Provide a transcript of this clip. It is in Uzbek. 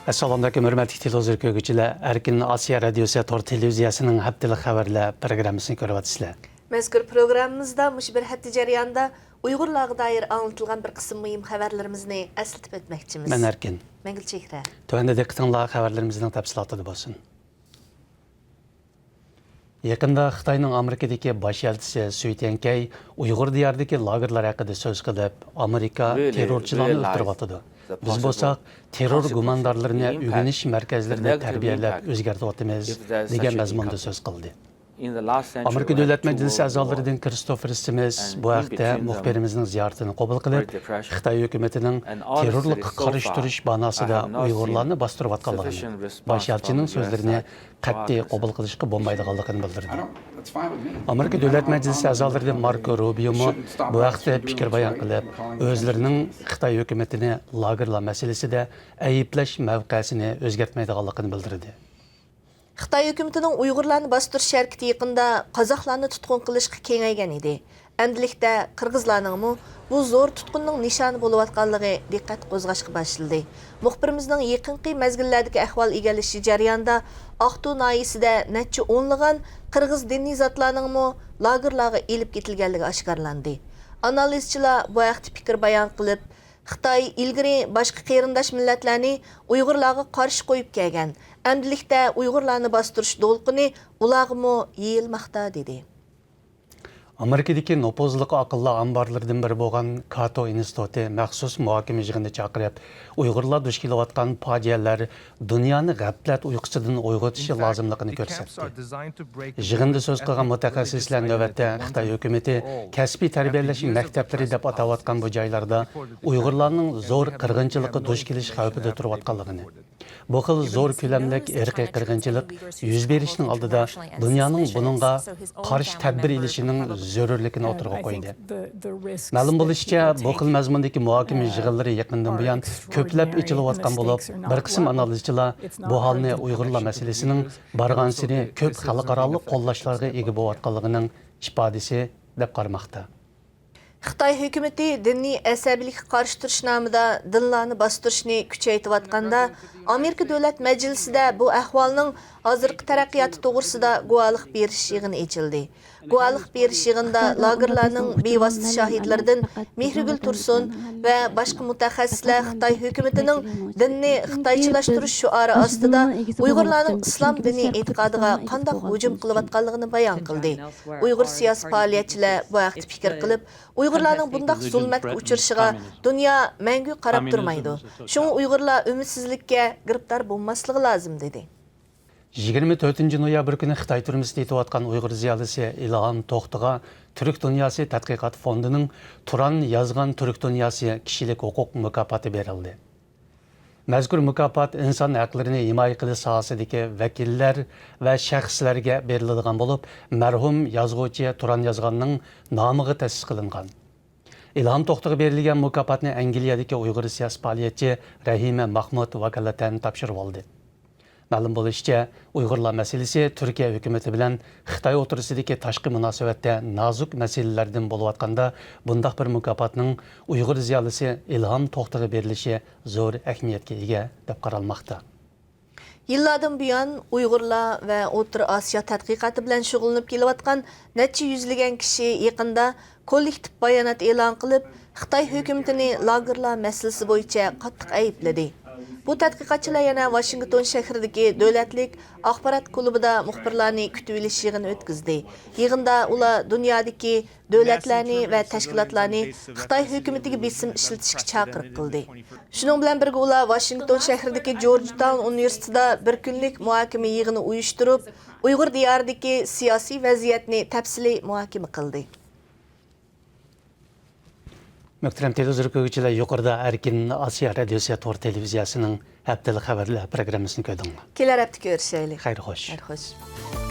Assalomu alaykum, hurmatli televizor ko'ruvchilar. Erkin Osiyo radiosi tor televiziyasining haftalik xabarlar programmasini ko'ryapsizlar. Mazkur programmamizda mush bir hafta jarayonida Uyg'urlarga doir anlatilgan bir qism muhim xabarlarimizni eslatib o'tmoqchimiz. Men Erkin. Men Gulchehra. Tövəndə diqqətinizlər xəbərlərimizin təfsilatı bolsun. Yaqında Xitoyning Amerikadagi bosh elchisi Sui Tenkey Uyg'ur diyoridagi lagerlar haqida so'z qilib, Amerika terrorchilarni o'ldiryapti. Biz bo'lsak, terror gumondorlarini o'rganish markazlarini tarbiyalab o'zgartiryapmiz degan mazmunda so'z qildi. Amerika Davlat Majlisi a'zolaridan Christopher Smith bu haqda muxbirimizning ziyoratini qabul qilib, Xitoy hukumatining terrorlikqa qarshi turish banosida Uyg'urlarni bostirayotganligini, bosh elchining so'zlarini qat'iy qabul qilishga bo'lmaydiganligini bildirdi. Amerika Davlat Majlisi a'zolaridan Marco Rubio bu haqda fikr bayon qilib, o'zlarining Xitoy hukumatini lagerlar masalasida ayiblash mavqesini o'zgartmaydiganligini bildirdi. Xitoy hukumatining Uyg'urlarni bostirish harakati yaqinda qozoqlarni tutqun qilishga kengaygan edi. Endilikda qirg'izlarning bu zo'r tutqunning nishoni bo'layotganligi diqqat qo'zg'ashga boshladi. Muxbirimizning yaqinqi mazgillardagi ahvol egallishi jarayonida Aqtu noyisida necha o'nlagan qirg'iz diniy zotlarning lagerlarga elib ketilganligi oshkorlandi. Analizchilar bu haqda fikr bayon qilib, Xitoy ilgari boshqa qarindosh millatlarni Uyg'urlarga qarshi qo'yib kelgan. Endilikda Uyg'urlarni bostirish do'lqini ularga yeyilmoqda dedi. Amerikadagi nopozliq aqllar ambarlaridan biri bo'lgan Kato instituti maxsus muhokama yig'inida chaqirib, Uyg'urlar duch kelayotgan fojialar dunyoni g'aflat uyqusidan uyg'otishi lozimligini ko'rsatdi. Yig'inda so'z qilgan mutaxassislar navbatda Xitoy hukumati kasbiy tarbiyalash maktablari deb atayotgan bu joylarda Uyg'urlarning zo'r qirg'inchilikqa duch kelish xavfida turayotganligini, bu xil zo'r ko'lamlik irqiy qirg'inchilik yuz berishining oldida dunyoning buningga qarshi tadbir olishining zarurligini o'tirg'a qo'ydi. Ma'lum bo'lishicha, bu xil mazmundagi muhokama yig'inlari yaqindan buyon ko'plab ichilayotgan bo'lib, bir qism analizchilar bu holni Uyg'urlar masalasining barg'ansini ko'p xalqaro qo'llashlarga ega bo'layotganligining ifodasi deb qaramoqda. Xitoy hukumati diniy asabiylikka qarshi turish nomida dinlarni bostirishni kuchaytirayotganda, Amerika Davlat Majlisida bu ahvolning hozirgi taraqqiyoti to'g'risida guvohlik berish yig'ini ochildi. Guvohlik berish yig'inida lagerlarning bevosita shohidlaridan Mehrigul Tursun va boshqa mutaxassislar Xitoy hukumatining dinni xitoychilashtirish shuari ostida Uyg'urlarning islom diniy e'tiqodiga qanday hujum qilayotganligini bayon qildi. Uyg'ur siyosiy faoliyatchilar bu haqda fikr qilib, Uyg'urlarning bunday zulmatga uchrashiga dunyo mangu qarab turmaydi. Shunga Uyg'urlar umidsizlikka giribdor bo'lmasligi lozim dedi. 24 noyabr kuni Xitoy turmusida yetayotgan Uyg'ur ziyolisi Ilhom To'xtiga Turk dunyosi tadqiqot fondining Turan yozgan Turk dunyosi kishilik huquq mukofoti berildi. Mazkur mukofot inson haqlarini himoya qilish sohasidagi vakillar va shaxslarga beriladigan bo'lib, marhum yozuvchi Turan yozganning nomiga ta'sis qilingan. Ilhom To'xtiga berilgan mukofotni Angliyadagi Uyg'ur siyosiy faoliyatchi Rahima Mahmud vakolatan topshirib oldi. Ma'lum bo'lishicha, Uyg'urlar masalasi Turkiya hukumati bilan Xitoy o'tirisidagi tashqi munosabatda nozuk masalalardan bo'layotganda, bundaq bir mukofotning Uyg'ur ziyolisi Ilhom To'xtiga berilishi zo'r ahamiyatga ega deb qaralmoqda. Yillardan buyon Uyg'urlar va O'rta Osiyo tadqiqoti bilan shug'ullanib kelayotgan necha yuzlagan kishi yaqinda kollektiv bayonot e'lon qilib, Xitoy hukumatini lagerlar masalasi bo'yicha qattiq aybladi. Bu tadqiqotchilar yana Washington shahridagi davlatlik axborot klubida muxbirlarni kutib olish yig'ini o'tkazdi. Yig'inda ular dunyodagi davlatlarni va tashkilotlarni Xitoy hukumatiga besim ishlatishga chaqiriq qildi. Shuning bilan birga ular Washington shahridagi Georgetown universitetida bir kunlik muhokama yig'ini uyushtirib, Uyg'ur diyoridagi siyosiy vaziyatni tafsiliy muhokama qildi. Muhtaram televizor ko'ruvchilar, yuqorida Erkin Osiyo radiosi tor televiziyasining haftalik xabarlar programmasini ko'rdinglar. Kelar hafta ko'rishaylik. Xayr xo'sh. Xayr xo'sh.